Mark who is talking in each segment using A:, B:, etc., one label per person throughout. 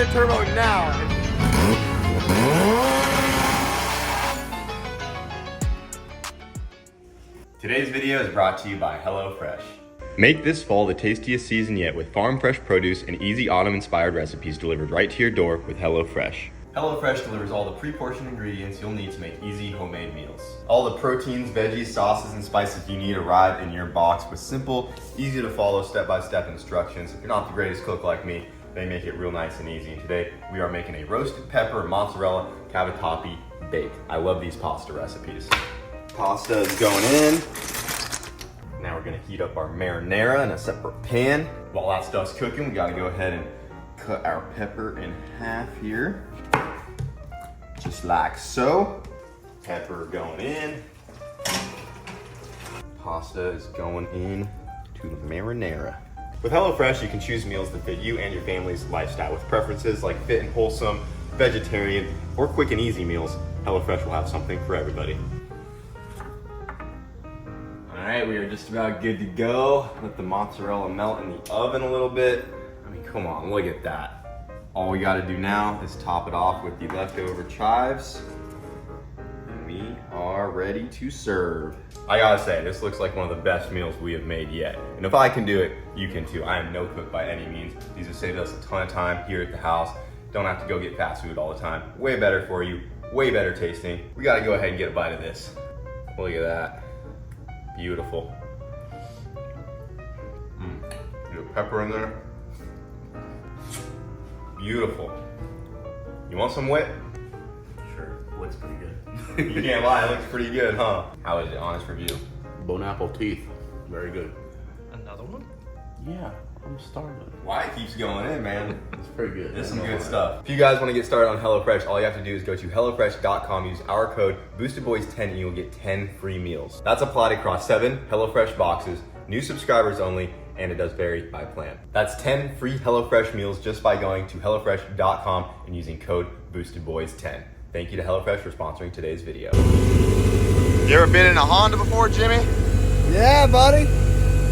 A: the turbo now.
B: Today's video is brought to you by HelloFresh. Make this fall the tastiest season yet with farm fresh produce and easy autumn-inspired recipes delivered right to your door with HelloFresh. HelloFresh delivers all the pre-portioned ingredients you'll need to make easy homemade meals. All the proteins, veggies, sauces, and spices you need arrive in your box with simple, easy to follow step-by-step instructions. If you're not the greatest cook like me, they make it real nice and easy. And today we are making a roasted pepper mozzarella cavatappi bake. I love these pasta recipes. Pasta is going in. Now we're gonna heat up our marinara in a separate pan. While that stuff's cooking, we gotta go ahead and cut our pepper in half here. Just like so. Pepper going in. Pasta is going in to the marinara. With HelloFresh, you can choose meals that fit you and your family's lifestyle with preferences like fit and wholesome, vegetarian, or quick and easy meals. HelloFresh will have something for everybody. All right, we are just about good to go. Let the mozzarella melt in the oven a little bit. I mean, come on, look at that. All we gotta do now is top it off with the leftover chives. And we are ready to serve. I gotta say, this looks like one of the best meals we have made yet. And if I can do it, you can too. I am no cook by any means. These have saved us a ton of time here at the house. Don't have to go get fast food all the time. Way better for you, way better tasting. We gotta go ahead and get a bite of this. Look at that. Beautiful. Get a pepper in there. Beautiful. You want some wet?
C: Sure, looks pretty good.
B: You can't lie, it looks pretty good, huh? How is it, honest review?
C: Bone apple teeth, very good.
A: Another one?
C: Yeah, I'm starving.
B: Why it keeps going in, man?
C: It's pretty good.
B: This is some good stuff. If you guys want to get started on HelloFresh, all you have to do is go to HelloFresh.com, use our code BoostedBoys10, and you'll get 10 free meals. That's applied across 7 HelloFresh boxes, new subscribers only, and it does vary by plan. That's 10 free HelloFresh meals just by going to HelloFresh.com and using code BoostedBoys10. Thank you to HelloFresh for sponsoring today's video. You ever been in a Honda before, Jimmy?
A: Yeah, buddy.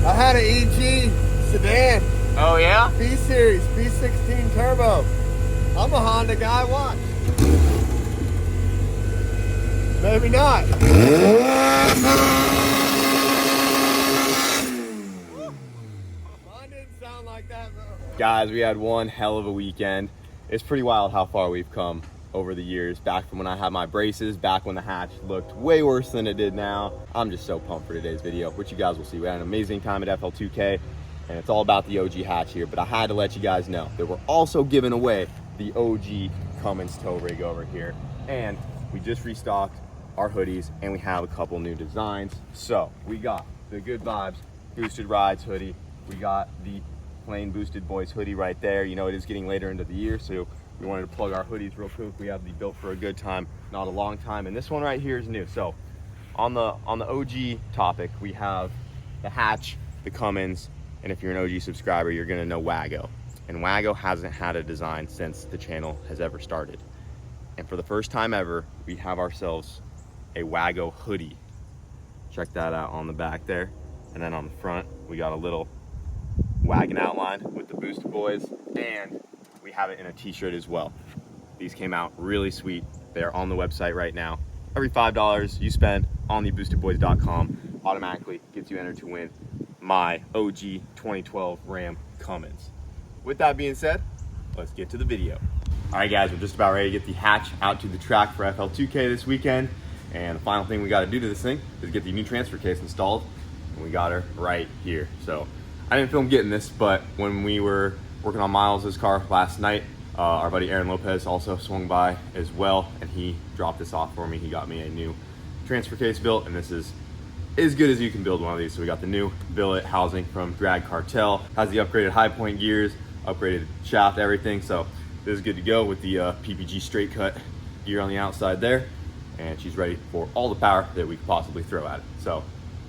A: I had an EG sedan.
B: Oh yeah?
A: B-Series, B16 turbo. I'm a Honda guy, watch. Maybe not. Mine didn't sound like that, though.
B: Guys, we had one hell of a weekend. It's pretty wild how far we've come over the years. Back from when I had my braces, back when the hatch looked way worse than it did now. I'm just so pumped for today's video, which you guys will see. We had an amazing time at FL2K, and it's all about the OG hatch here, but I had to let you guys know that we're also giving away the OG Cummins tow rig over here. And we just restocked our hoodies, and we have a couple new designs. So we got the Good Vibes Boosted Rides hoodie. We got the plain Boosted Boys hoodie right there. You know, it is getting later into the year, so we wanted to plug our hoodies real quick. We have the Built for a Good Time, not a long time, and this one right here is new. So on the OG topic, we have the hatch, the Cummins, and if you're an OG subscriber, you're gonna know Wago. And Wago hasn't had a design since the channel has ever started. And for the first time ever, we have ourselves a Wago hoodie. Check that out on the back there. And then on the front, we got a little wagon outline with the Boosted Boys, and we have it in a t-shirt as well. These came out really sweet. They're on the website right now. Every $5 you spend on the boostedboys.com automatically gets you entered to win my OG 2012 Ram Cummins. With that being said, let's get to the video. All right guys, we're just about ready to get the hatch out to the track for FL2K this weekend. And the final thing we got to do to this thing is get the new transfer case installed. And we got her right here. So I didn't film getting this, but when we were working on Miles' car last night, our buddy Aaron Lopez also swung by as well, and he dropped this off for me. He got me a new transfer case built, and this is as good as you can build one of these. So we got the new billet housing from Drag Cartel, has the upgraded high point gears, upgraded shaft, everything. So this is good to go with the PPG straight cut gear on the outside there, and she's ready for all the power that we could possibly throw at it. So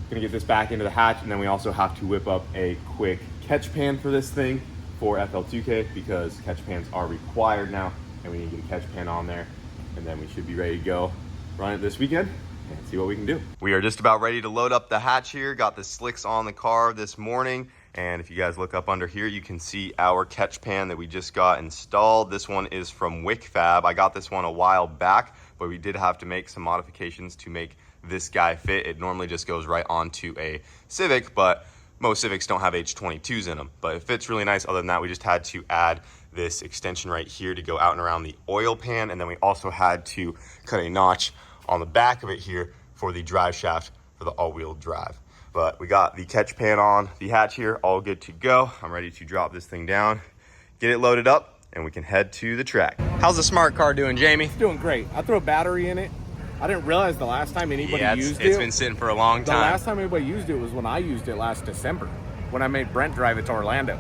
B: gonna get this back into the hatch, and then we also have to whip up a quick catch pan for this thing for FL2K, because catch pans are required now, and we need to get a catch pan on there, and then we should be ready to go run it this weekend and see what we can do. We are just about ready to load up the hatch here. Got the slicks on the car this morning, And if you guys look up under here, you can see our catch pan that we just got installed. This one is from Wick Fab. I got this one a while back, but we did have to make some modifications to make this guy fit. It normally just goes right onto a Civic, but most Civics don't have H22s in them. But it fits really nice. Other than that, we just had to add this extension right here to go out and around the oil pan. And then we also had to cut a notch on the back of it here for the drive shaft for the all-wheel drive. But we got the catch pan on the hatch here, all good to go. I'm ready to drop this thing down, get it loaded up, and we can head to the track. How's the smart car doing, Jamie?
D: It's doing great. I threw a battery in it. I didn't realize the last time anybody used it.
B: It's been sitting for a long time.
D: The last time anybody used it was when I used it last December, when I made Brent drive it to Orlando.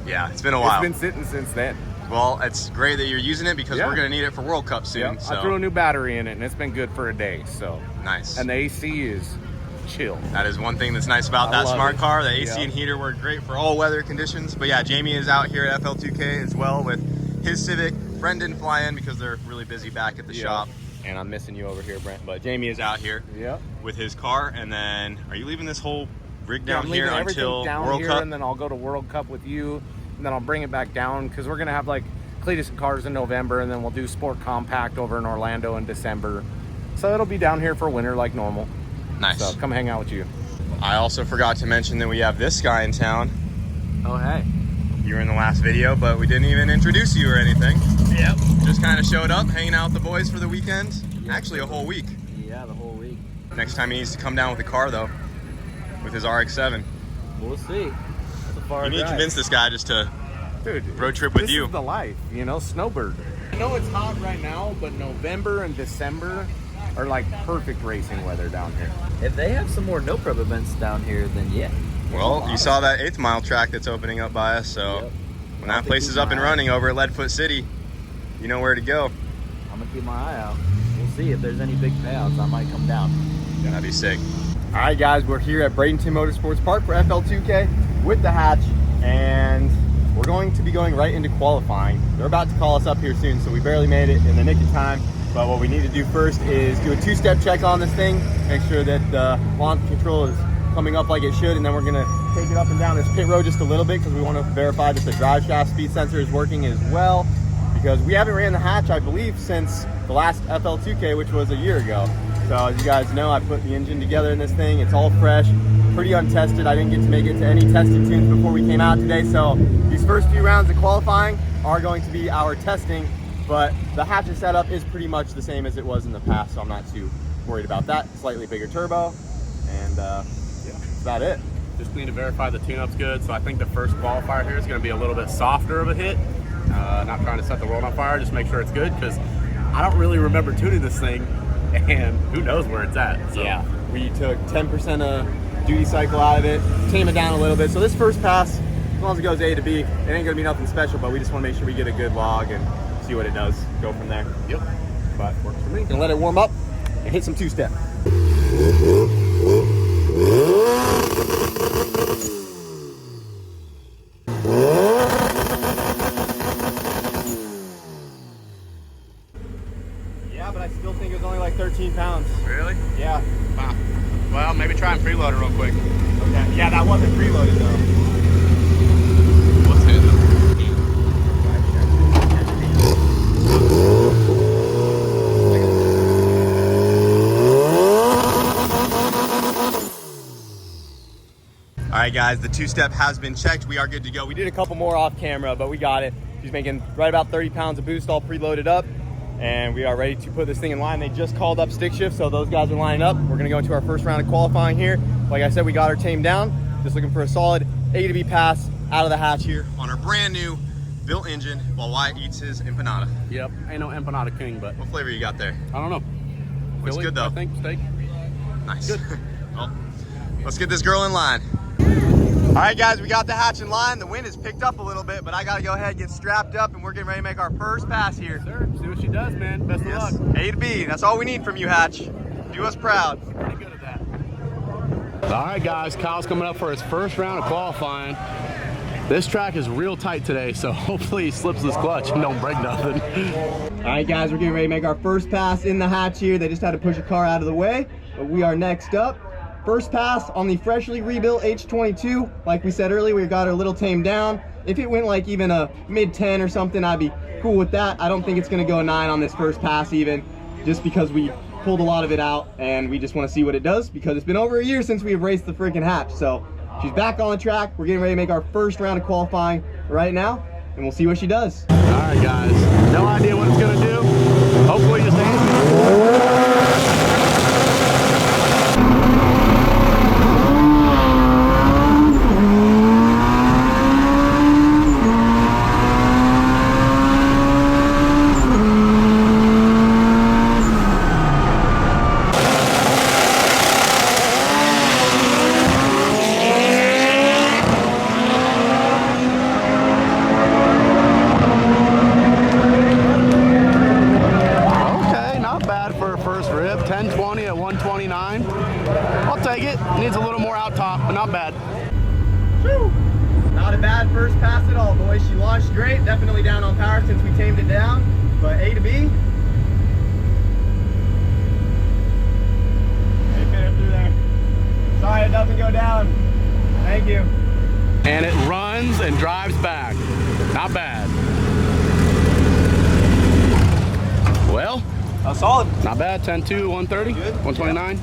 B: Yeah, it's been a while.
D: It's been sitting since then.
B: Well, it's great that you're using it because we're going to need it for World Cup soon.
D: Yeah,
B: So.
D: I threw a new battery in it, and it's been good for a day. So
B: Nice.
D: And the AC is chill.
B: That is one thing that's nice about that smart car. The AC and heater work great for all weather conditions. But yeah, Jamie is out here at FL2K as well with his Civic. Brendan fly in because they're really busy back at the shop. And I'm missing you over here, Brent. But Jamie is out here with his car. And then, are you leaving this whole rig down here until World Cup?
D: And then I'll go to World Cup with you. And then I'll bring it back down because we're going to have like Cletus and Cars in November. And then we'll do Sport Compact over in Orlando in December. So it'll be down here for winter like normal.
B: Nice.
D: So come hang out with you.
B: I also forgot to mention that we have this guy in town.
E: Oh, hey.
B: You were in the last video, but we didn't even introduce you or anything.
E: Yep.
B: Just kind of showed up, hanging out with the boys for the weekend.
E: Yep.
B: Actually, a whole week.
E: Yeah, the whole week.
B: Next time he needs to come down with the car, though, with his RX-7.
E: We'll see. That's a far
B: You need to
E: drive.
B: convince this guy just to road trip with you.
D: This is the life, you know, snowbird. I know it's hot right now, but November and December are like perfect racing weather down here.
E: If they have some more no-prep events down here, then yeah.
B: Well, you saw that 8th mile track that's opening up by us, so when that place is up and running over at Leadfoot City, you know where to go.
E: I'm gonna keep my eye out. We'll see if there's any big payouts. I might come down.
B: Yeah, that'd be sick. All right, guys, we're here at Bradenton Motorsports Park for FL2K with the hatch, and we're going to be going right into qualifying. They're about to call us up here soon, so we barely made it in the nick of time. But what we need to do first is do a two-step check on this thing, make sure that the launch control is coming up like it should, and then we're gonna take it up and down this pit road just a little bit because we want to verify that the drive shaft speed sensor is working as well, because we haven't ran the hatch, I believe, since the last FL2K, which was a year ago. So as you guys know, I put the engine together in this thing. It's all fresh, pretty untested. I didn't get to make it to any tested tunes before we came out today, so these first few rounds of qualifying are going to be our testing. But the hatchet setup is pretty much the same as it was in the past, so I'm not too worried about that. Slightly bigger turbo, and that's about it.
F: Just need to verify the tune-up's good, so I think the first qualifier here is going to be a little bit softer of a hit. Not trying to set the world on fire, just make sure it's good, because I don't really remember tuning this thing, and who knows where it's at. So.
B: Yeah, we took 10% of duty cycle out of it, tame it down a little bit. So this first pass, as long as it goes A to B, it ain't going to be nothing special, but we just want to make sure we get a good log and see what it does, go from there.
F: Yep.
B: But works for me. Gonna let it warm up and hit some two-step. Yeah, but I still think it was only like 13 pounds.
F: Really?
B: Yeah.
F: Wow. Well, maybe try and preload it real quick.
B: Okay. Yeah, that wasn't preloaded though.
F: What's it?
B: All right, guys, the two-step has been checked. We are good to go. We did a couple more off camera, but we got it. She's making right about 30 pounds of boost all preloaded up, and we are ready to put this thing in line. They just called up stick shift, so those guys are lining up. We're gonna go into our first round of qualifying here. Like I said, we got her tamed down. Just looking for a solid A to B pass out of the hatch here on our brand new built engine while Wyatt eats his empanada.
F: Yep. Ain't no empanada king, but
B: What flavor you got there?
F: I don't know.
B: Looks
F: Philly,
B: good though.
F: I think steak.
B: Nice.
F: Good.
B: Well, let's get this girl in line. All right, guys, we got the hatch in line. The wind has picked up a little bit, but I got to go ahead and get strapped up, and we're getting ready to make our first pass here.
F: Sir, see what she does, man. Best of luck.
B: A to B. That's all we need from you, Hatch. Do us proud.
F: Pretty good at that. All right, guys. Kyle's coming up for his first round of qualifying. This track is real tight today, so hopefully he slips this clutch and don't break nothing.
B: All right, guys, we're getting ready to make our first pass in the hatch here. They just had to push a car out of the way, but we are next up.
G: First pass on the freshly rebuilt H22. Like we said earlier, we got her a little tamed down. If it went like even a mid 10 or something, I'd be cool with that. I don't think it's gonna go a 9 on this first pass even, just because we pulled a lot of it out and we just want to see what it does, because it's been over a year since we have raced the freaking hatch. So she's back on the track. We're getting ready to make our first round of qualifying right now, and we'll see what she does.
F: All right, guys. No idea what it's gonna do. Hopefully just answer. For a first rib, 1020 at 129. I'll take it. Needs a little more out top, but not bad.
G: Whew. Not a bad first pass at all, boys. She launched great. Definitely down on power since we tamed it down, but A to B. Hey, fit it through there. Sorry, it doesn't go down. Thank you.
F: And it runs and drives back. Not bad. Well,
B: Solid.
F: not bad. 10.2, 130, 129.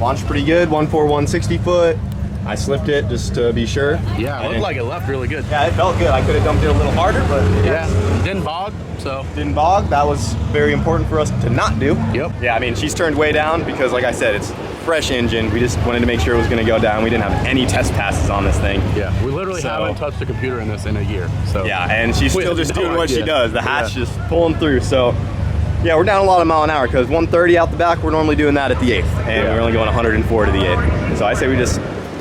B: Launched pretty good, 1.4, 160 foot. I slipped it just to be sure.
F: Yeah, it looked like it left really good.
B: Yeah, it felt good. I could have dumped it a little harder, but
F: Yeah, didn't bog, so.
B: didn't bog. That was very important for us to not do.
F: Yep.
B: Yeah, I mean, she's turned way down because, like I said, it's fresh engine. We just wanted to make sure it was going to go down. We didn't have any test passes on this thing.
F: Yeah, we literally haven't touched a computer in this in a year. So
B: Yeah, and she's
F: We
B: still
F: have
B: just
F: no
B: doing what she
F: idea.
B: does. The hatch
F: Yeah.
B: just pulling through. So, yeah, we're down a lot of mile an hour because 130 out the back, we're normally doing that at the 8th. And
F: Yeah.
B: we're only going 104 to the 8th. So I say we just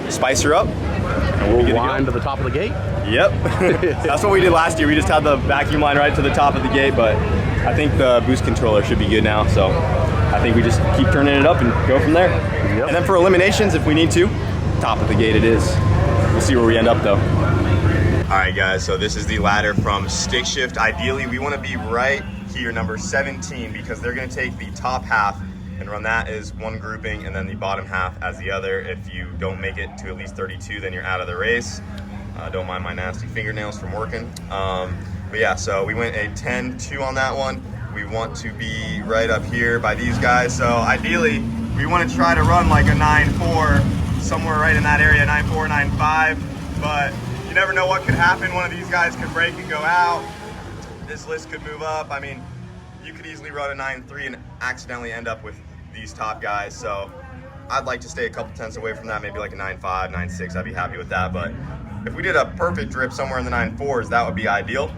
B: spice her up. And
F: we'll
B: be good to go.
F: wind to the top of the gate.
B: Yep. That's what we did last year. We just had the vacuum line right to the top of the gate, but I think the boost controller should be good now. So I think we just keep turning it up and go from there.
F: Yep.
B: And then for eliminations, if we need to, top of the gate it is. We'll see where we end up though. All right, guys, so this is the ladder from Stick Shift. Ideally, we want to be right here, number 17, because they're going to take the top half and run that as one grouping and then the bottom half as the other. If you don't make it to at least 32, then you're out of the race. Don't mind my nasty fingernails from working. But yeah, so we went a 10-2 on that one. We want to be right up here by these guys. So ideally, we want to try to run like a 9.4, somewhere right in that area, 9.4, 9.5. But you never know what could happen. One of these guys could break and go out. This list could move up. I mean, you could easily run a 9.3 and accidentally end up with these top guys. So I'd like to stay a couple tenths away from that, maybe like a 9.5, 9.6. I'd be happy with that. But if we did a perfect drip somewhere in the 9.4s, that would be ideal.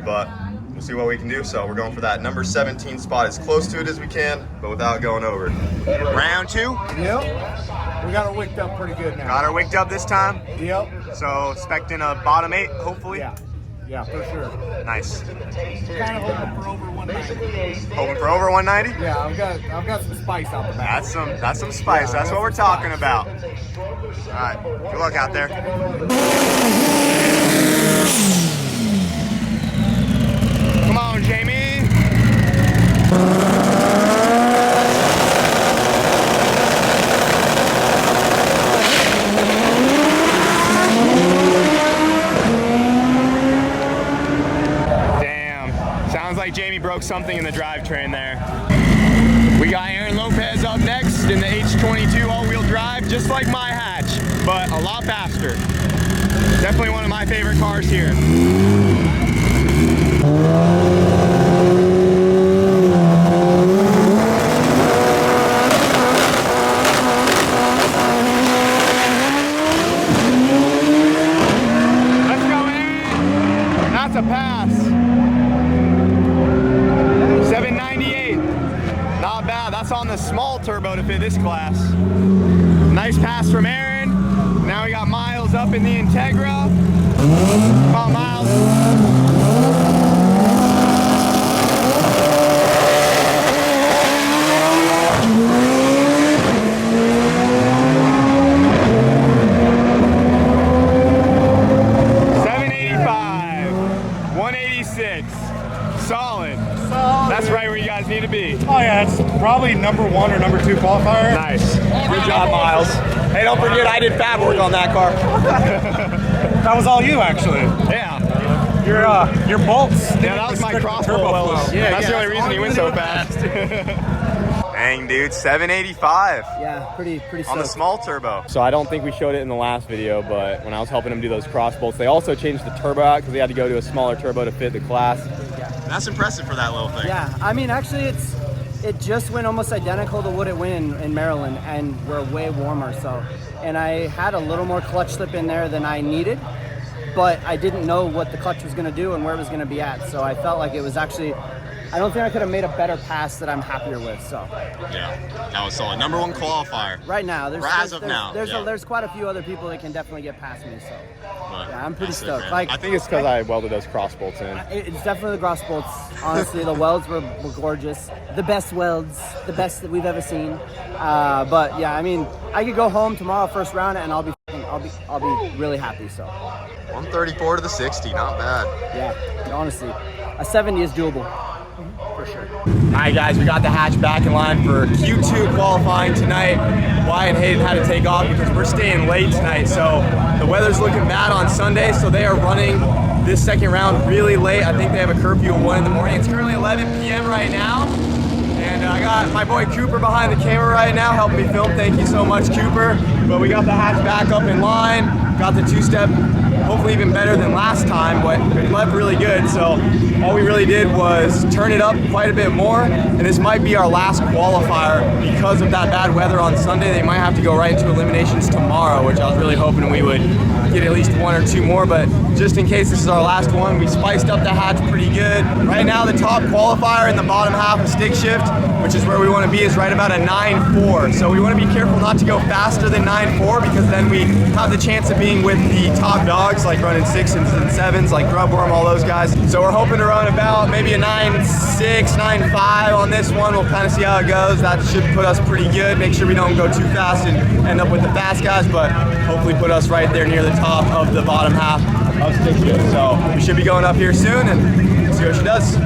B: But we'll see what we can do. So we're going for that number 17 spot, as close to it as we can, but without going over. Round 2.
A: Yep. We got her wicked up pretty good now.
B: Got her wicked up this time.
A: Yep.
B: So expecting a bottom 8, hopefully.
A: Yeah. Yeah, for sure.
B: Nice.
A: Kind of hoping for over 190.
B: Hoping for over 190.
A: Yeah, I've got some spice out the back.
B: That's some spice. That's what we're talking about. All right. Good luck out there. Come on, Jamie. Damn. Sounds like Jamie broke something in the drivetrain there. We got Aaron Lopez up next in the H22 all-wheel drive, just like my hatch, but a lot faster. Definitely one of my favorite cars here. Let's go, Aaron. That's a pass. 798. Not bad. That's on the small turbo to fit this class. Nice pass from Aaron. Now we got Miles up in the Integra. Come on, Miles. Solid. That's right where you guys need to be.
H: Oh yeah, it's probably number 1 or number 2 qualifier.
B: Nice. Good job, Miles. Hey, don't forget I did fab work on that car.
D: That was all you, actually.
B: Yeah.
D: Your bolts.
B: Yeah, that was my crossbow wells.
D: Yeah,
B: that's the only reason he went so fast. Dang, dude, 785
H: Yeah, pretty
B: on the
H: stoked.
B: small turbo. So I don't think we showed it in the last video, but when I was helping him do those cross bolts, they also changed the turbo out because they had to go to a smaller turbo to fit the class. That's impressive for that little thing.
H: Yeah, I mean, actually, it just went almost identical to what it went in Maryland, and we're way warmer. So, and I had a little more clutch slip in there than I needed, but I didn't know what the clutch was going to do and where it was going to be at. So I felt like it was actually, I don't think I could have made a better pass that I'm happier with. So
B: Yeah, that was solid. Number one qualifier.
H: right now, there's quite a few other people that can definitely get past me. So
B: But
H: yeah, I'm pretty
B: that's sick,
H: stoked.
B: man.
H: Like,
B: I think it's because I welded those cross bolts in.
H: it's definitely the cross bolts. Honestly, the welds were gorgeous. The best welds, the best that we've ever seen. But yeah, I mean, I could go home tomorrow first round and I'll be really happy. So
B: 134 to the 60, not bad.
H: yeah, honestly, a 70 is doable. For sure.
B: All right, guys, we got the hatch back in line for Q2 qualifying tonight. Wyatt and Hayden had to take off because we're staying late tonight. So the weather's looking bad on Sunday, so they are running this second round really late. I think they have a curfew of 1 in the morning. It's currently 11 p.m. right now. And I got my boy Cooper behind the camera right now helping me film. Thank you so much, Cooper. But we got the hatch back up in line. Got the two-step, hopefully even better than last time, but it left really good. So all we really did was turn it up quite a bit more. And this might be our last qualifier because of that bad weather on Sunday. They might have to go right into eliminations tomorrow, which I was really hoping we would get at least 1 or 2 more. But just in case this is our last one, we spiced up the hatch pretty good. Right now, the top qualifier in the bottom half of stick shift, which is where we want to be, is right about a 9.4. So we want to be careful not to go faster than 9.4 because then we have the chance of being with the top dogs, like running 6s and 7s, like Grubworm, all those guys. So we're hoping to run about maybe a 9.6, 9.5 on this one. We'll kind of see how it goes. That should put us pretty good. Make sure we don't go too fast and end up with the fast guys, but hopefully put us right there near the top of the bottom half of stick shift. So we should be going up here soon and see what she does.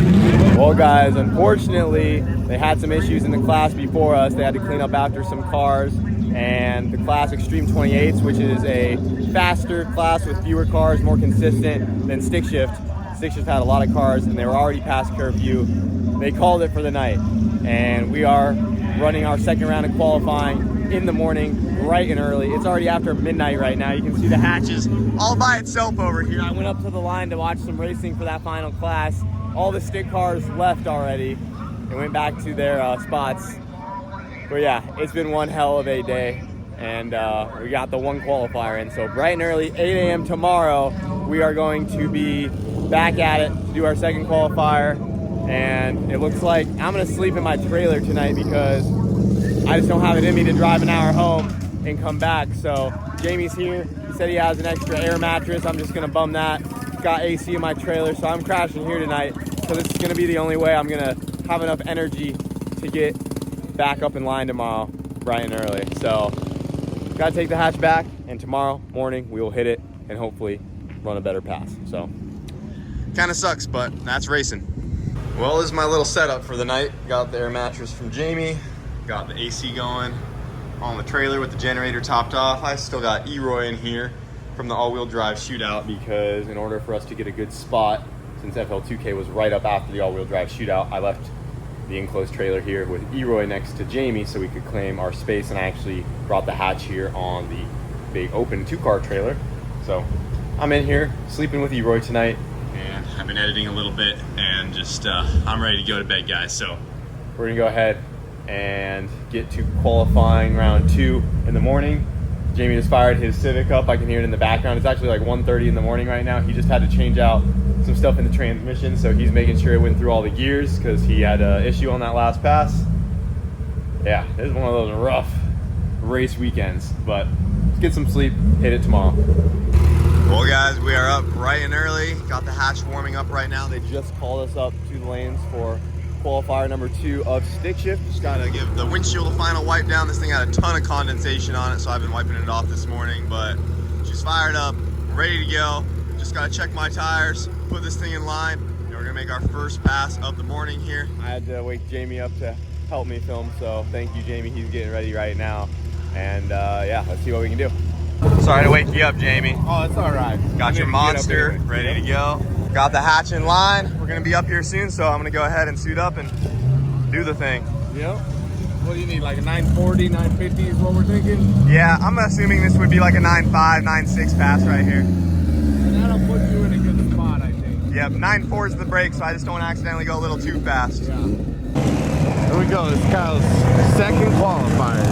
B: Well, guys, unfortunately, they had some issues in the class before us. They had to clean up after some cars, and the class Extreme 28s, which is a faster class with fewer cars, more consistent than stick shift. Stick shift had a lot of cars, and they were already past curfew. They called it for the night, and we are running our second round of qualifying in the morning, bright and early. It's already after midnight right now. You can see the hatches all by itself over here. I went up to the line to watch some racing for that final class. All the stick cars left already and went back to their spots. But yeah, it's been one hell of a day, and we got the one qualifier in. So bright and early, 8 a.m. tomorrow, we are going to be back at it to do our second qualifier. And it looks like I'm gonna sleep in my trailer tonight because I just don't have it in me to drive an hour home and come back. So Jamie's here. He said he has an extra air mattress. I'm just gonna bum that. Got AC in my trailer, so I'm crashing here tonight. So this is gonna be the only way I'm gonna have enough energy to get back up in line tomorrow, bright and early. So gotta take the hatch back, and tomorrow morning we will hit it and hopefully run a better pass. So kind of sucks, but that's racing. Well, this is my little setup for the night. Got the air mattress from Jamie, got the AC going on the trailer with the generator topped off. I still got E-Roy in here from the all-wheel drive shootout because in order for us to get a good spot, since FL2K was right up after the all-wheel drive shootout, I left the enclosed trailer here with E-Roy next to Jamie so we could claim our space, and I actually brought the hatch here on the big open 2-car trailer. So I'm in here sleeping with E-Roy tonight, and I've been editing a little bit and just I'm ready to go to bed, guys. So we're gonna go ahead and get to qualifying round 2 in the morning. Jamie just fired his Civic up. I can hear it in the background. It's actually like 1:30 in the morning right now. He just had to change out some stuff in the transmission, so he's making sure it went through all the gears because he had an issue on that last pass. Yeah, this is one of those rough race weekends, but let's get some sleep, hit it tomorrow. Well, guys, we are up bright and early. Got the hatch warming up right now. They just called us up to the lanes for qualifier number 2 of stick shift. Just gotta give the windshield a final wipe down. This thing had a ton of condensation on it, so I've been wiping it off this morning, but she's fired up, ready to go. Just gotta check my tires, put this thing in line, and we're gonna make our first pass of the morning here. I had to wake Jamie up to help me film, so thank you, Jamie. He's getting ready right now. And yeah, let's see what we can do. Sorry to wake you up, Jamie.
D: Oh, it's all right.
B: Got your monster ready to go. Got the hatch in line. We're gonna be up here soon, so I'm gonna go ahead and suit up and do the thing.
D: Yep. What do you need, like a 940, 950 is what we're thinking?
B: Yeah, I'm assuming this would be like a 9.5, 9.6 pass right here.
D: And that'll put you in a good spot, I think.
B: Yep, 9.4 is the brake, so I just don't want to accidentally go a little too fast.
D: Yeah. Here we go, it's Kyle's second qualifier.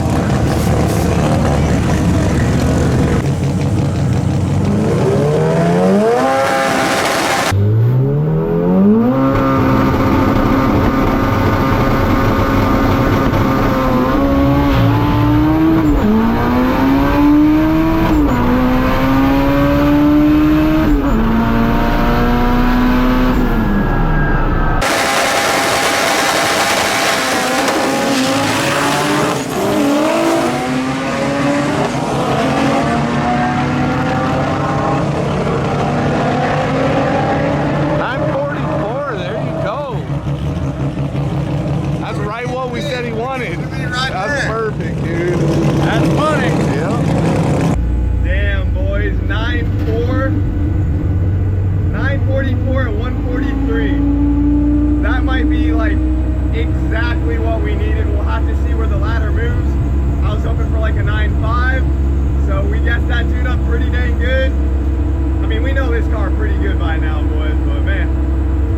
D: That's perfect, dude. That's money. Yep.
B: Damn, boys. 9.4. 944 at 143. That might be like exactly what we needed. We'll have to see where the ladder moves. I was hoping for like a 9.5. So we guessed that tune up pretty dang good. I mean, we know this car pretty good by now, boys. But man,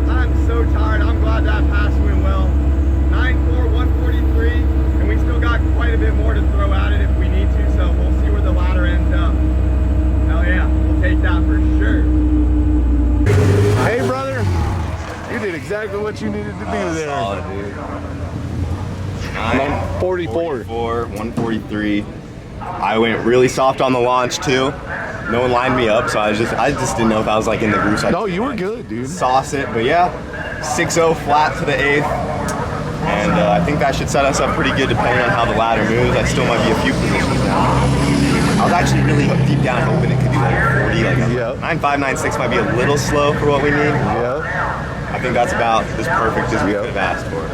B: I'm so tired. I'm glad that pass went well. 9.4, 143, and we still got quite a bit more to throw at it if we need to, so we'll see where the ladder ends up. Hell yeah, we'll take that for sure.
D: Hey brother, you did exactly what you needed to do there.
B: Solid, dude.
D: 944.
B: 143. I went really soft on the launch too. No one lined me up, so I just didn't know if I was like in the groove. So
D: No, you were good, dude.
B: Sauce it, but yeah, 6.0 flat to the 8th. And I think that should set us up pretty good depending on how the ladder moves. I still might be a few positions down. I was actually really deep down hoping it could be like 40, like 9.5, 9.6 might be a little slow for what we need.
D: Yeah.
B: I think that's about as perfect as we could have asked for.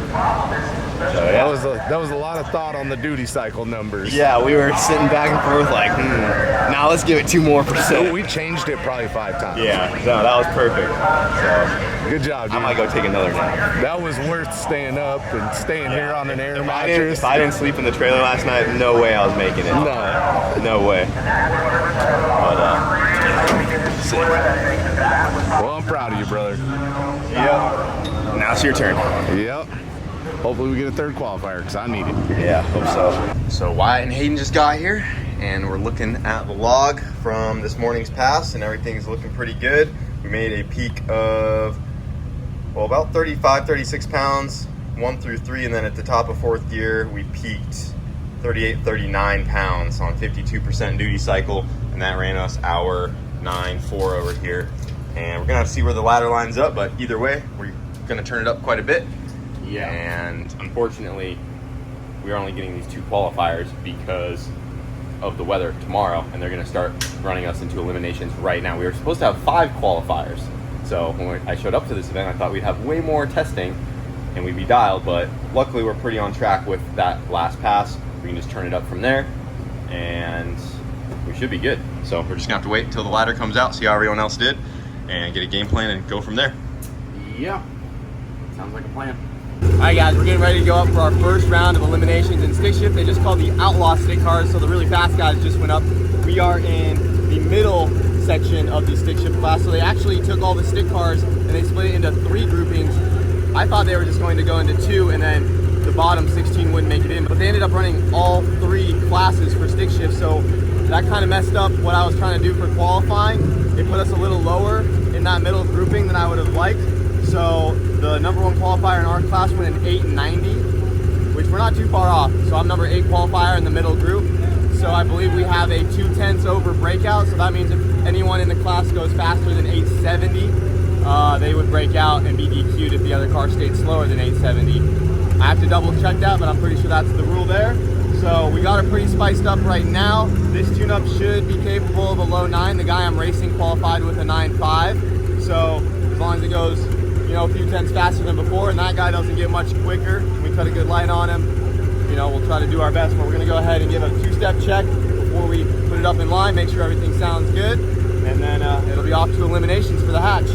B: So, yeah.
D: That was a lot of thought on the duty cycle numbers.
B: Yeah, we were sitting back and forth like, now let's give it 2 more %.
D: We changed it probably 5 times.
B: Yeah, no, that was perfect. So
D: good job, dude.
B: I might go take another nap.
D: That was worth staying up and staying here on an air mattress.
B: If I didn't sleep in the trailer last night, no way I was making it.
D: No.
B: No way. But,
D: well, I'm proud of you, brother.
B: Yep. Now it's your turn.
D: Yep. Hopefully we get a 3rd qualifier, because I need it.
B: Yeah, hope so. So Wyatt and Hayden just got here, and we're looking at the log from this morning's pass, and everything's looking pretty good. We made a peak of, well, about 35, 36 pounds, 1 through 3, and then at the top of 4th gear, we peaked 38, 39 pounds on 52% duty cycle, and that ran us our 9.4 over here. And we're gonna have to see where the ladder lines up, but either way, we're gonna turn it up quite a bit.
F: Yeah.
B: And unfortunately, we are only getting these 2 qualifiers because of the weather tomorrow, and they're going to start running us into eliminations right now. We were supposed to have 5 qualifiers. So when I showed up to this event, I thought we'd have way more testing and we'd be dialed, but luckily we're pretty on track with that last pass. We can just turn it up from there and we should be good. So we're just gonna have to wait until the ladder comes out, see how everyone else did, and get a game plan and go from there.
F: Yeah. Sounds like a plan.
H: Alright guys, we're getting ready to go up for our first round of eliminations in stick shift. They just call the outlaw stick cars, so the really fast guys just went up. We are in the middle section of the stick shift class, so they actually took all the stick cars and they split it into 3 groupings. I thought they were just going to go into 2 and then the bottom 16 wouldn't make it in, but they ended up running all 3 classes for stick shift, so that kind of messed up what I was trying to do for qualifying. It put us a little lower in that middle grouping than I would have liked. So the number 1 qualifier in our class went in 8.90, which we're not too far off. So I'm number 8 qualifier in the middle group. So I believe we have a 2/10 over breakout. So that means if anyone in the class goes faster than 8.70, they would break out and be DQ'd if the other car stayed slower than 8.70. I have to double check that, but I'm pretty sure that's the rule there. So we got it pretty spiced up right now. This tune-up should be capable of a low 9. The guy I'm racing qualified with a 9.5. So as long as it goes, you know, a few tenths faster than before, and that guy doesn't get much quicker, we cut a good light on him,
B: you know, we'll try to do our best, but we're gonna go ahead and give a two-step check before we put it up in line, make sure everything sounds good, and then it'll be off to eliminations for the hatch.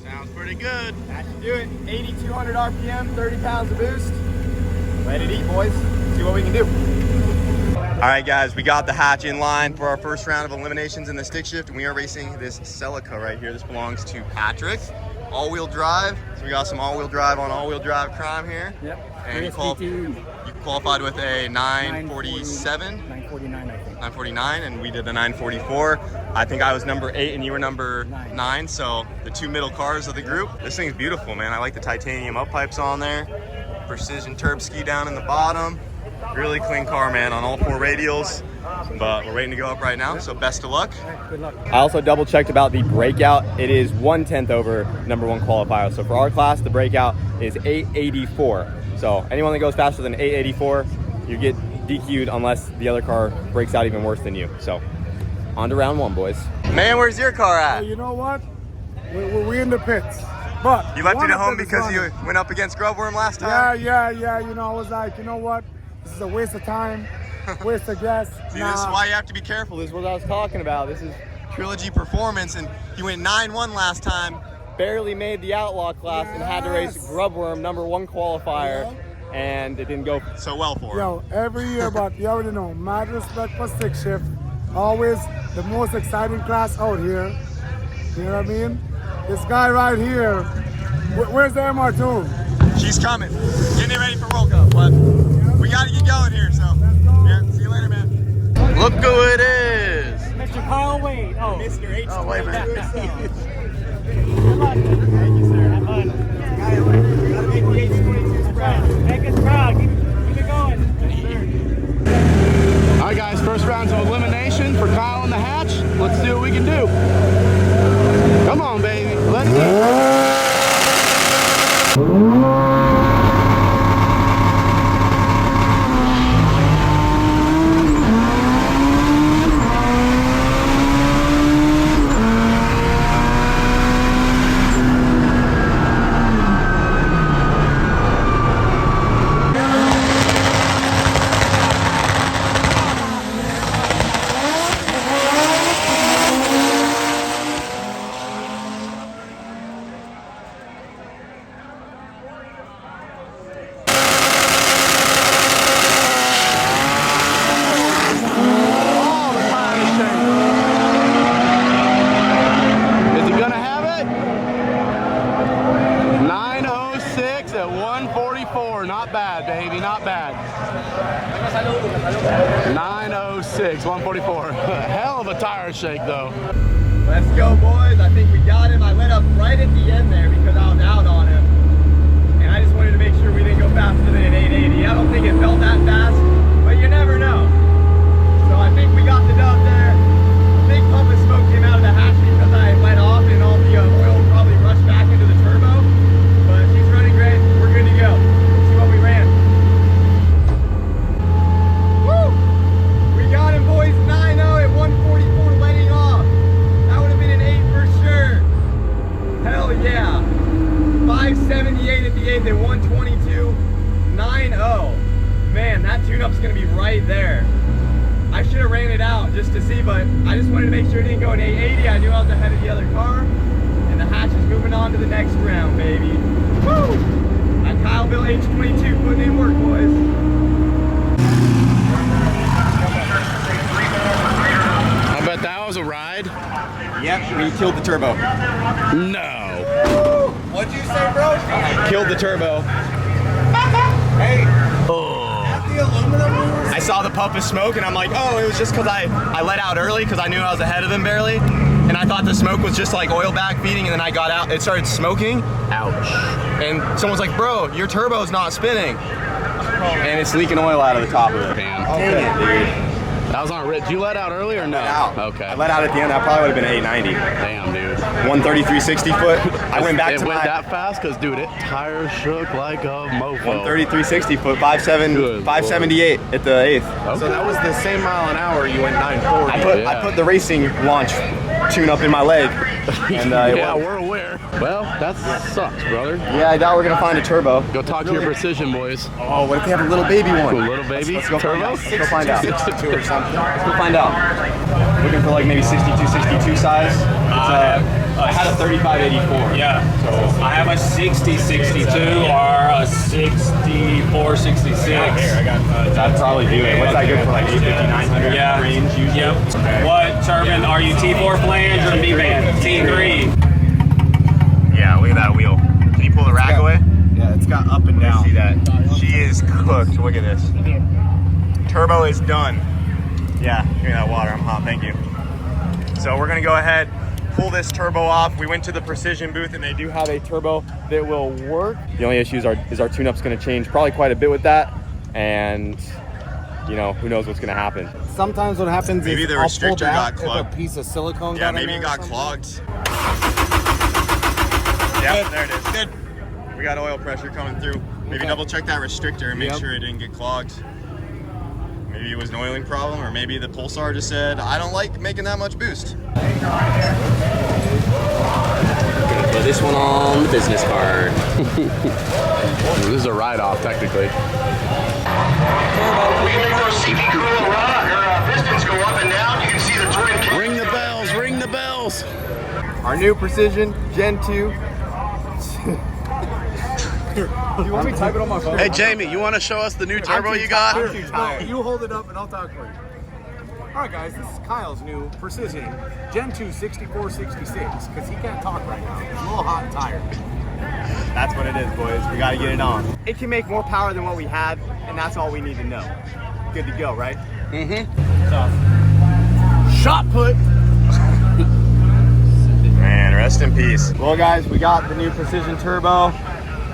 F: Sounds pretty good.
B: That should do it. 8,200 RPM, 30 pounds of boost. Let it eat, boys. See what we can do. All right, guys, we got the hatch in line for our first round of eliminations in the stick shift, and we are racing this Celica right here. This belongs to Patrick. All-wheel drive. So we got some all-wheel drive on all-wheel drive crime here.
H: Yep.
B: And you qualified with a 947?
H: 949, I think.
B: 949, and we did the 944. I think I was number 8 and you were number 9, so the two middle cars of the group. This thing's beautiful, man. I like the titanium up pipes on there. Precision turb ski down in the bottom. Really clean car, man, on all 4 radials. But we're waiting to go up right now, so best of luck.
H: Good luck.
B: I also double checked about the breakout. It is 1/10 over number 1 qualifier. So for our class, the breakout is 884. So anyone that goes faster than 884, you get DQ'd unless the other car breaks out even worse than you. So on to round 1, boys. Man, where's your car at?
I: You know what? We're in the pits. But
B: You left it at home because you went up against Grubworm last time?
I: Yeah. You know, I was like, you know what? This is a waste of time, waste of gas.
B: See, this is why you have to be careful. This is what I was talking about. This is Trilogy Performance, and he went 9-1 last time, barely made the Outlaw class, and had to race Grubworm, number 1 qualifier, and it didn't go so well for him.
I: Yo, every year, but you already know, mad respect for stick shift. Always the most exciting class out here. You know what I mean? This guy right here, where's the MR2?
B: She's coming. Getting it ready for World Cup, but we got to get going here, so yeah, see you later, man.
F: Look who it is.
H: Mr. Kyle Wade. Oh,
B: Mr. H.
F: Oh, wait a minute.
H: Good luck. Thank you, sir. Have fun. Gotta make the H22 proud. Make us proud. Keep it going.
F: All right, guys, first rounds of elimination for Kyle in the hatch. Let's see what we can do. Come on, baby. Let's go. Is he gonna have it? 906 at 144. Not bad, baby. Not bad. 906, 144. Hell of a tire shake, though.
B: Let's go, boys. I think we got him. I let up right at the end there because I was out on him. And I just wanted to make sure we didn't go faster than an 880. I don't think it felt that fast, but you never know. So I think we got the dub there. A big pump of smoke came out of the hatch because I let off and all the oil probably rushed back into the turbo. But she's running great. We're good to go. Let's see what we ran. Woo! We got him, boys. 9-0 at 144 letting off. That would have been an 8 for sure. Hell yeah. 578 at the 8th at 122. 9-0. Man, that tune-up's gonna be right there. I should have ran it out just to see, but I just wanted to make sure it didn't go in 880. I knew I was ahead of the other car. And the hatch is moving on to the next round, baby. Woo! That Kyleville H22 putting in work, boys.
F: I bet that was a ride.
B: Yep, we killed the turbo.
F: No.
A: What'd you say, bro?
B: Killed the turbo.
A: Hey,
F: Oh.
A: at the aluminum wheels?
B: I saw the puff of smoke and I'm like, oh, it was just because I let out early because I knew I was ahead of him barely. And I thought the smoke was just like oil backfeeding, and then I got out, it started smoking.
F: Ouch.
B: And someone's like, bro, your turbo's not spinning. And it's leaking oil out of the top of it.
F: Damn.
B: Dang it, dude.
F: That was on. Did you let out early or no?
B: Out.
F: Okay.
B: I let out at the end, that probably would have been 890.
F: Damn, dude.
B: 133 60 foot. I went back
F: it
B: to
F: went
B: my
F: that fast because, dude, it tire shook like a mofo.
B: 133 60 foot, 578 at the 8th.
F: Okay.
D: So that was the same mile an hour you went 940.
B: I put the racing launch tune-up in my leg. And
F: Yeah, we're aware. Well, that sucks, brother.
B: yeah, I doubt we're gonna find a turbo.
F: Go talk to your precision boys.
B: Oh, what if they have a little baby one?
F: A little baby
B: Let's go
F: turbo?
B: Let's go find out. 62 or something. Let's go find out. Looking for like maybe 62 size. It's, I had a 3584.
J: Yeah. So I have a 6062 or a 6466. Here, I got.
B: That'd probably do it. What's that good for, like 850, 900
J: Yeah.
B: range usually?
J: Yep.
B: Okay.
J: What turbine are you? T4 flange or B-band? T3.
B: Yeah, look at that wheel. Can you pull the rack away?
A: Yeah, it's got up and down.
B: See that? She is cooked. Look at this. Turbo is done. Yeah, give me that water. I'm hot. Thank you. So we're gonna go ahead, pull this turbo off. We went to the Precision booth and they do have a turbo that will work. The only issue is our tune-up's gonna change probably quite a bit with that, and you know, who knows what's gonna happen.
D: Sometimes what happens
B: Maybe
D: is
B: the
D: I'll
B: restrictor
D: pull back
B: got clogged.
D: if a piece of silicone
B: Yeah,
D: got in
B: maybe
D: there
B: it
D: or
B: got
D: something.
B: clogged. Yep, there it is. Good. We got oil pressure coming through. Maybe double check that restrictor and make sure it didn't get clogged. Maybe it was an oiling problem, or maybe the pulsar just said, I don't like making that much boost.
J: Gonna put this one on the business card.
F: This is a write-off, technically.
K: We can make those CP cooler pistons go up and down. You can see the twin.
F: Ring the bells, ring the bells.
B: Our new Precision Gen 2.
D: You want me to type it on my phone?
F: Hey, Jamie, you want to show us the new turbo you got?
D: No, you hold it up and I'll talk for you. All right, guys, this is Kyle's new Precision Gen 2 6466 because he can't talk right now. He's a little hot and tired.
B: That's what it is, boys. We gotta get it on. It can make more power than what we had, and that's all we need to know. Good to go, right?
F: Mm-hmm.
B: Shot put. Man, rest in peace. Well, guys, we got the new Precision turbo.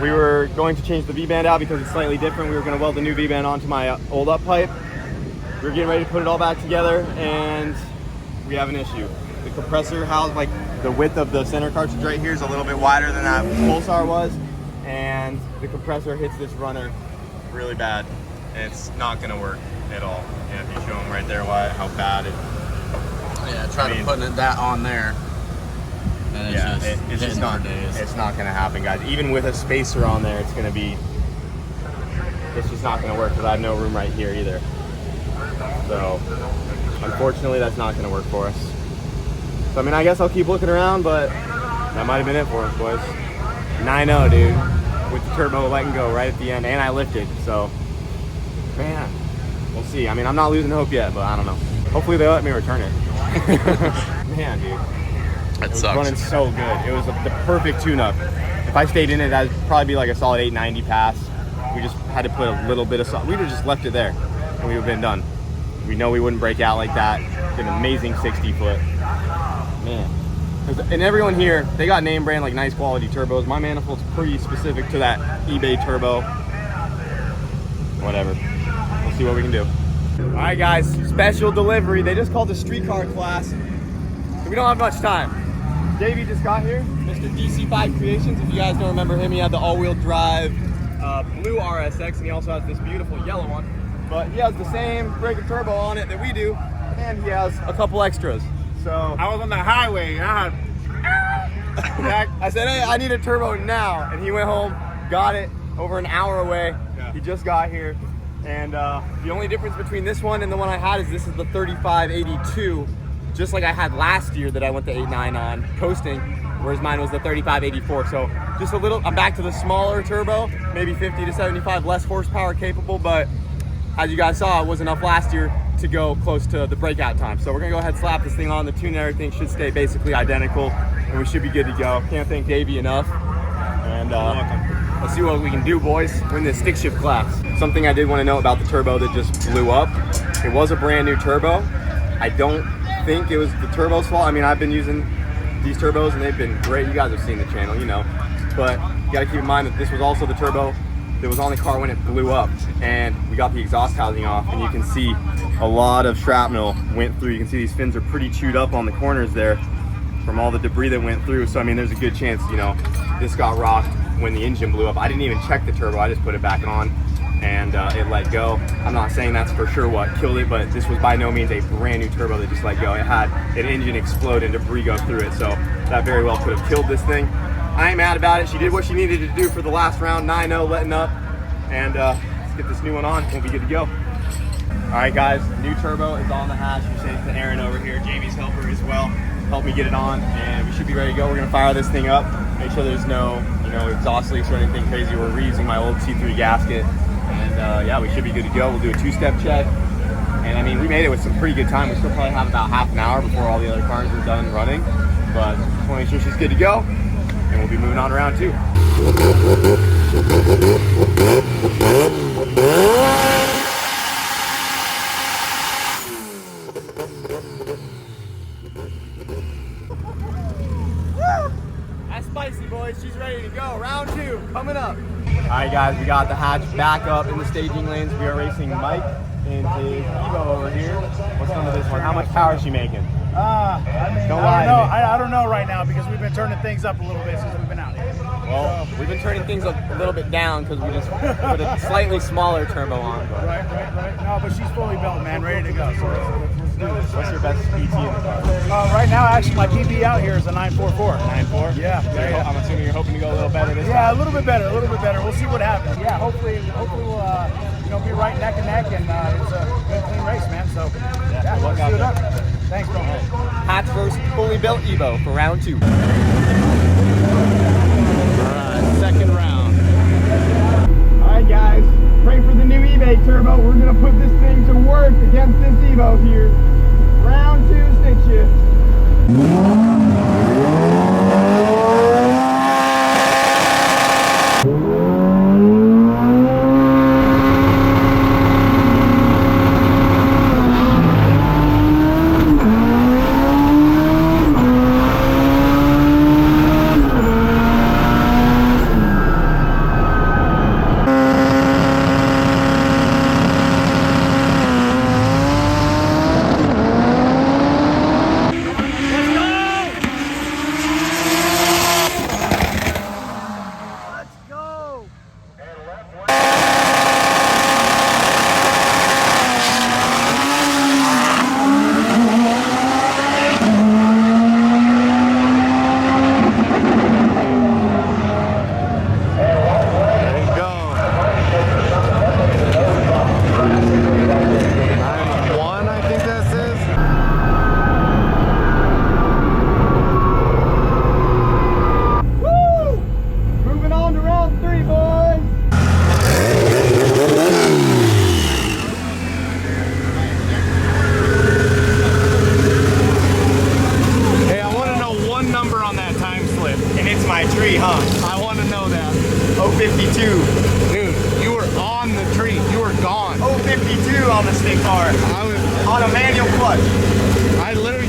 B: We were going to change the V-band out because it's slightly different. We were going to weld the new V-band onto my old up pipe. We were getting ready to put it all back together, and we have an issue. The compressor house, like the width of the center cartridge right here, is a little bit wider than that pulsar was, and the compressor hits this runner really bad, and it's not going to work at all. And if you show them right there how bad it.
F: Yeah, try to put that on there. And
B: it's just not. It's not going to happen, guys. Even with a spacer on there, it's just not going to work because I have no room right here either. So, unfortunately, that's not going to work for us. So, I mean, I guess I'll keep looking around, but that might have been it for us, boys. 9-0, dude, with the turbo letting go right at the end, and I lifted. So, man, we'll see. I mean, I'm not losing hope yet, but I don't know. Hopefully, they let me return it. Man, dude.
F: That
B: It was
F: sucks.
B: running so good. It was the perfect tune-up. If I stayed in it, that'd probably be like a solid 890 pass. We just had to put a little bit of we would have just left it there, and we would have been done. We know we wouldn't break out like that. It's an amazing 60-foot. Man. And everyone here, they got name brand, like nice quality turbos. My manifold's pretty specific to that eBay turbo. Whatever. We'll see what we can do. All right, guys, special delivery. They just called the streetcar class. So we don't have much time. Davey just got here, Mr. DC5 Creations. If you guys don't remember him, he had the all-wheel drive blue RSX, and he also has this beautiful yellow one. But he has the same breaker turbo on it that we do, and he has a couple extras. So
D: I was on the highway and I
B: said, hey, I need a turbo now. And he went home, got it over an hour away. Yeah. He just got here. And the only difference between this one and the one I had is this is the 3582. Just like I had last year that I went to 8.9 on coasting, whereas mine was the 3584. So just a little, I'm back to the smaller turbo, maybe 50 to 75 less horsepower capable, but as you guys saw, it was enough last year to go close to the breakout time. So we're gonna go ahead and slap this thing on. The tune and everything should stay basically identical, and we should be good to go. Can't thank Davey enough. And let's see what we can do, boys. We're in this stick shift class. Something I did want to know about the turbo that just blew up. It was a brand new turbo. I don't think it was the turbo's fault. I mean, I've been using these turbos and they've been great. You guys have seen the channel, you know. But you gotta keep in mind that this was also the turbo that was on the car when it blew up. And we got the exhaust housing off, and you can see a lot of shrapnel went through. You can see these fins are pretty chewed up on the corners there from all the debris that went through. So I mean, there's a good chance, you know, this got rocked when the engine blew up. I didn't even check the turbo, I just put it back on. and it let go. I'm not saying that's for sure what killed it, but this was by no means a brand new turbo that just let go. It had an engine explode and debris go through it, so that very well could have killed this thing. I ain't mad about it. She did what she needed to do for the last round, 9-0, letting up, and let's get this new one on. We'll be good to go. All right, guys, new turbo is on the hatch. We sent it to Aaron over here, Jamie's helper as well. Help me get it on, and we should be ready to go. We're gonna fire this thing up, make sure there's no, exhaust leaks or anything crazy. We're reusing my old C3 gasket, and yeah, we should be good to go. We'll do a 2-step check, and I mean, we made it with some pretty good time. We still probably have about half an hour before all the other cars are done running, but just wanna make sure she's good to go, and we'll be moving on to round 2. That's spicy, boys. She's ready to go. Round 2 coming up. All right, guys, we got the hatch back up in the staging lanes. We are racing Mike in his Evo over here. What's some of this one? How much power is she making?
L: I mean,
B: Don't lie to me.
L: I don't know right now because we've been turning things up a little bit since we've been out here.
B: Well, we've been turning things a little bit down because we just put a slightly smaller turbo on. But.
L: Right. No, but she's fully built, man, ready to go. So let's do this.
B: What's your best PT in the car?
L: Right now, actually, my PB out here is a 944.
B: 9.4?
L: Yeah.
B: I'm assuming you're hoping to go a little better this time.
L: Yeah, a little bit better. We'll see what happens. Yeah, hopefully we'll be right neck and neck, and it's a good clean race, man. So yeah, let's do it up. Thanks, bro.
B: Hatch versus fully built Evo for round 2.
L: Second round.
G: Alright guys, pray for the new eBay turbo. We're gonna put this thing to work against this Evo here. Round 2 stick shift.
B: I want to know that. 052.
F: Dude, you were on the tree. You were gone.
B: 052 on the stick car.
F: I was
B: on a manual clutch.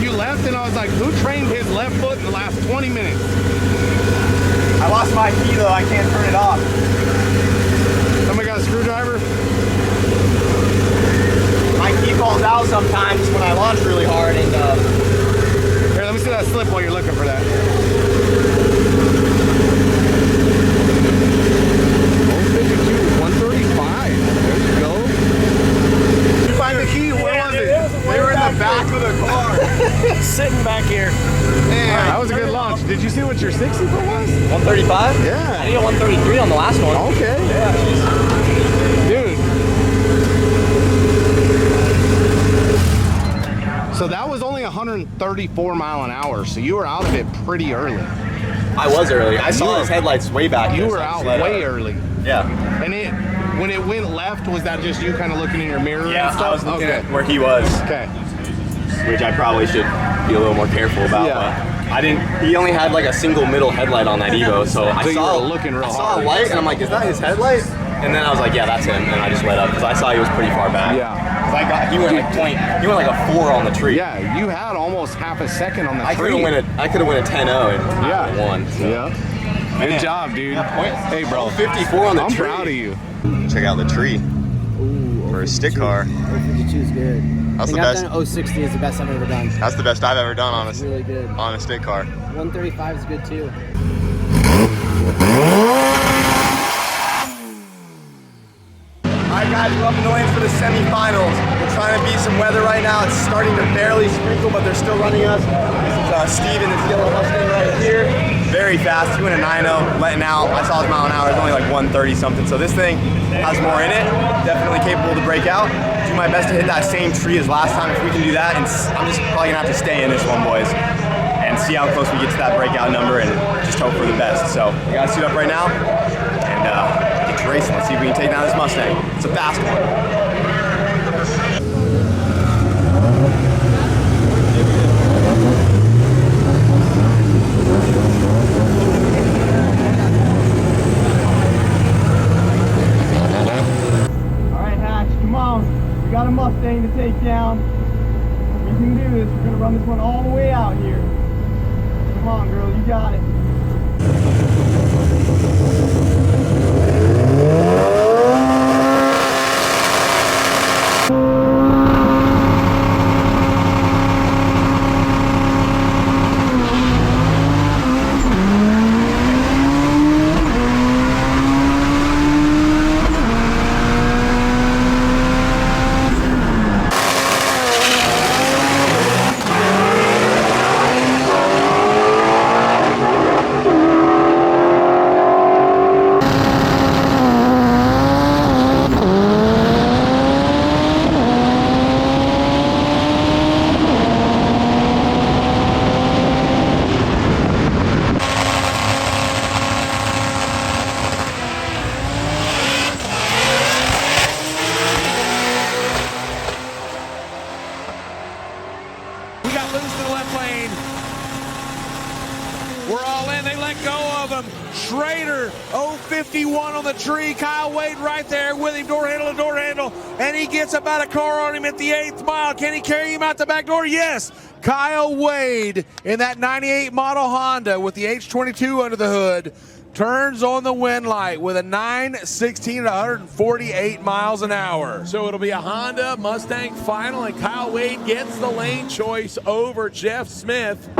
F: You left and I was like, who trained his left foot in the last 20 minutes?
B: I lost my key though, I can't turn it off.
F: Somebody got a screwdriver?
B: My key falls out sometimes when I launch really hard and
F: Here, let me see that slip while you're looking for that. 152, 135. There you go. Did you find the key? Where was it?
B: They were in the back of the car.
L: Sitting back here.
F: Man, that was a good launch. Did you see what your 60 foot was?
B: 135?
F: Yeah.
B: I did 133 on the last one.
F: Okay.
B: Yeah,
F: dude. So that was only 134 mile an hour, so you were out of it pretty early.
B: I was early. I saw his headlights way back.
F: You were out way early.
B: Yeah.
F: And when it went left, was that just you kind of looking in your mirror
B: Yeah,
F: and stuff?
B: I was looking at where he was.
F: Okay.
B: Which I probably should be a little more careful about.
F: Yeah.
B: But I didn't. He only had like a single middle headlight on that Evo, so I saw
F: looking real
B: I saw
F: hard.
B: a light, and I'm like, is that his headlight? And then I was like, yeah, that's him. And I just let up because I saw he was pretty far back.
F: Yeah.
B: He went like a 4 on the tree.
F: Yeah, you had almost half a second on the tree.
B: I could have went a 10-0 and won. So.
F: Yeah. Good job, dude. Hey, bro.
B: 54 on the
F: I'm
B: tree.
F: proud of you.
B: Check out the tree.
H: Ooh,
B: for a stick car.
H: 052 is good.
B: That's
H: I
B: the
H: think
B: best.
H: I've done 060 is the best I've ever done.
B: That's the best I've ever done on
H: It's really good.
B: On a stick car.
H: 135 is good too.
G: guys, we're up in the lanes for the semifinals. We're trying to beat some weather right now. It's starting to barely sprinkle, but they're still running us. This is Steve in this yellow Mustang right here. Very fast. He went a 9.0, letting out. I saw his mile an hour. It's only like 130 something. So this thing has more in it. Definitely capable to break out. Do my best to hit that same tree as last time if we can do that. And I'm just probably gonna have to stay in this one, boys, and see how close we get to that breakout number and just hope for the best. So we gotta suit up right now and get to racing. Let's see if we can take down this Mustang. It's a fast one. We got a Mustang to take down. We can do this. We're gonna run this one all the way out here. Come on, girl, you got it.
M: We're all in. They let go of him. Schrader, 051 on the tree. Kyle Wade right there with him, door handle to door handle. And he gets about a car on him at the 8th mile. Can he carry him out the back door? Yes. Kyle Wade in that 98 model Honda with the H22 under the hood turns on the wind light with a 9.16 at 148 miles an hour. So it'll be a Honda Mustang final, and Kyle Wade gets the lane choice over Jeff Smith.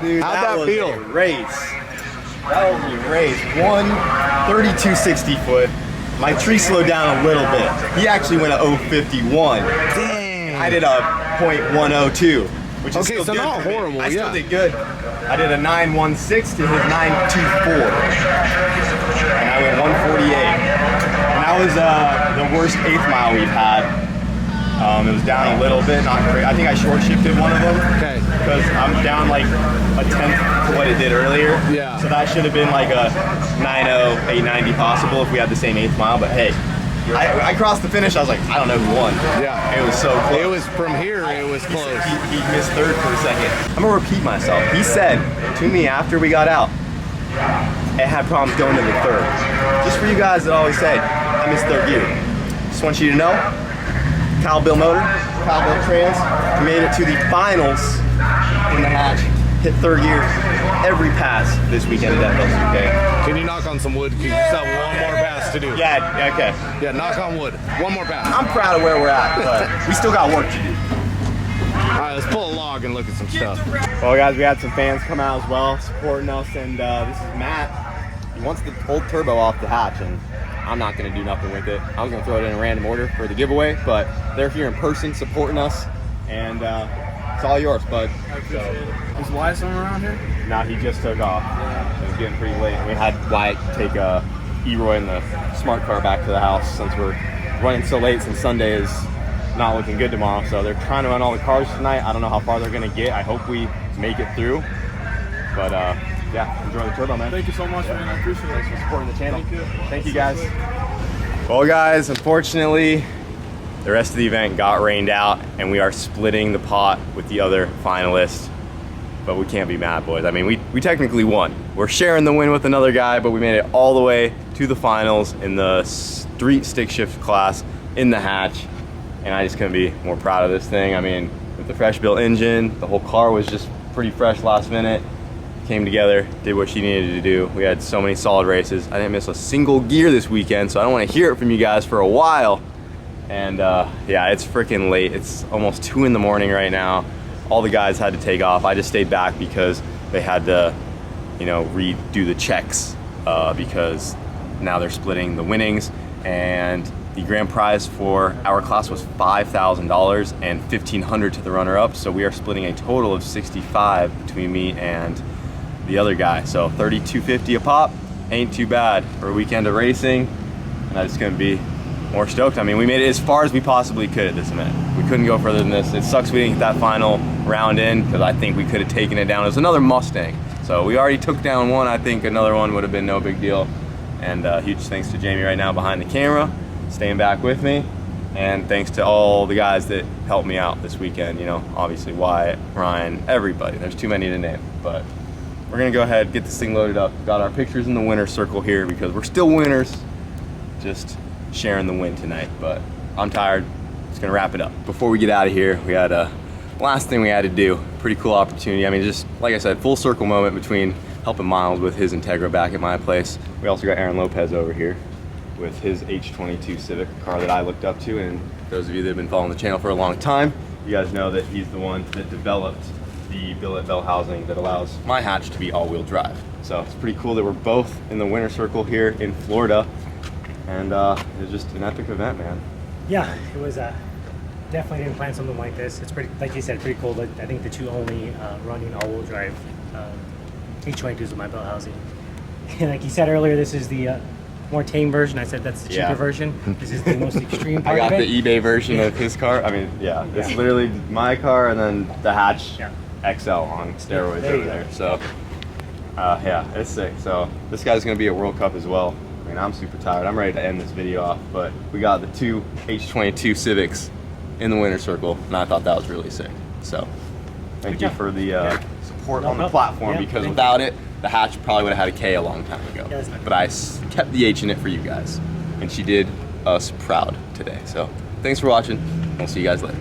G: Dude, how'd that feel? Race. That was a race. 132.60 foot. My tree slowed down a little bit. He actually went at 051. Dang. I did a .102, which is still so good. Not horrible. I still did good. I did a 9.16 to his 9.24, and I went 148. And that was the worst 8th mile we've had. It was down a little bit, not great. I think I short shifted one of them. Okay. Because I'm down like a 10th to what it did earlier. Yeah. So that should have been like a 9.0, 8.90 possible if we had the same 8th mile. But hey, I crossed the finish. I was like, I don't know who won. Yeah. It was so close. It was from here. It was close. He missed 3rd for a second. I'm gonna repeat myself. He said to me after we got out, it had problems going to the 3rd. Just for you guys that always say, I missed 3rd gear. Just want you to know. Kyle Bill Motor, Kyle Bill Trans, made it to the finals in the hatch, hit 3rd gear every pass this weekend at FL2K.
D: Can you knock on some wood? Because you still have one more pass to do.
G: Yeah, okay.
D: Yeah, knock on wood. One more pass.
G: I'm proud of where we're at, but we still got work to do.
D: All right, let's pull a log and look at some stuff.
B: Well, guys, we had some fans come out as well, supporting us, and this is Matt. He wants the old turbo off the hatch, and I'm not going to do nothing with it. I was going to throw it in a random order for the giveaway, but they're here in person supporting us, and it's all yours, bud.
L: I appreciate it. Is Wyatt somewhere around here?
B: Nah, he just took off. It was getting pretty late. We had Wyatt take E-Roy and the smart car back to the house since we're running so late, since Sunday is not looking good tomorrow. So they're trying to run all the cars tonight. I don't know how far they're going to get. I hope we make it through. But yeah, enjoy the turbo, man.
L: Thank you so much, man. I appreciate it.
B: Thanks for supporting the channel. Thank you, guys.
G: Well, guys, unfortunately, the rest of the event got rained out, and we are splitting the pot with the other finalists. But we can't be mad, boys. I mean, we technically won. We're sharing the win with another guy, but we made it all the way to the finals in the street stick shift class.
B: in the hatch, and I just couldn't be more proud of this thing. I mean, with the fresh built engine, the whole car was just pretty fresh last minute. Came together, did what she needed to do. We had so many solid races. I didn't miss a single gear this weekend, so I don't want to hear it from you guys for a while. And yeah, it's freaking late. It's almost 2 in the morning right now. All the guys had to take off. I just stayed back because they had to, you know, redo the checks because now they're splitting the winnings, and the grand prize for our class was $5,000 and $1,500 to the runner-up. So we are splitting a total of $65 between me and the other guy. So $32.50 a pop, ain't too bad for a weekend of racing, and I just couldn't be more stoked. I mean, we made it as far as we possibly could at this event. We couldn't go further than this. It sucks we didn't get that final round in, because I think we could have taken it down. It was another Mustang. So we already took down one. I think another one would have been no big deal. And huge thanks to Jamie right now behind the camera, staying back with me. And thanks to all the guys that helped me out this weekend. You know, obviously Wyatt, Ryan, everybody. There's too many to name, but we're gonna go ahead, get this thing loaded up. Got our pictures in the winner's circle here because we're still winners. Just sharing the win tonight, but I'm tired. Just gonna wrap it up. Before we get out of here, we had a last thing we had to do. Pretty cool opportunity. I mean, just like I said, full circle moment between helping Miles with his Integra back at my place. We also got Aaron Lopez over here with his H22 Civic, a car that I looked up to, and those of you that have been following the channel for a long time, you guys know that he's the one that developed the billet bell housing that allows my hatch to be all-wheel drive. So it's pretty cool that we're both in the winner circle here in Florida, and it was just an epic event, man.
N: Yeah, it was definitely didn't plan something like this. It's pretty, like you said, pretty cool. But I think the two only running all-wheel drive H22s with my bell housing. And like you said earlier, this is the more tame version. I said that's the cheaper version. This is the most extreme part
B: I got
N: of it.
B: the eBay version of his car. I mean, yeah, it's literally my car and then the hatch XL on steroids over there. So, yeah, it's sick. So this guy's gonna be at World Cup as well. I mean, I'm super tired. I'm ready to end this video off, but we got the 2 H22 Civics in the winner circle, and I thought that was really sick. So thank you for the support on the platform, because without it, the hatch probably would have had a K a long time ago. But I kept the H in it for you guys, and she did us proud today. So thanks for watching. I'll see you guys later.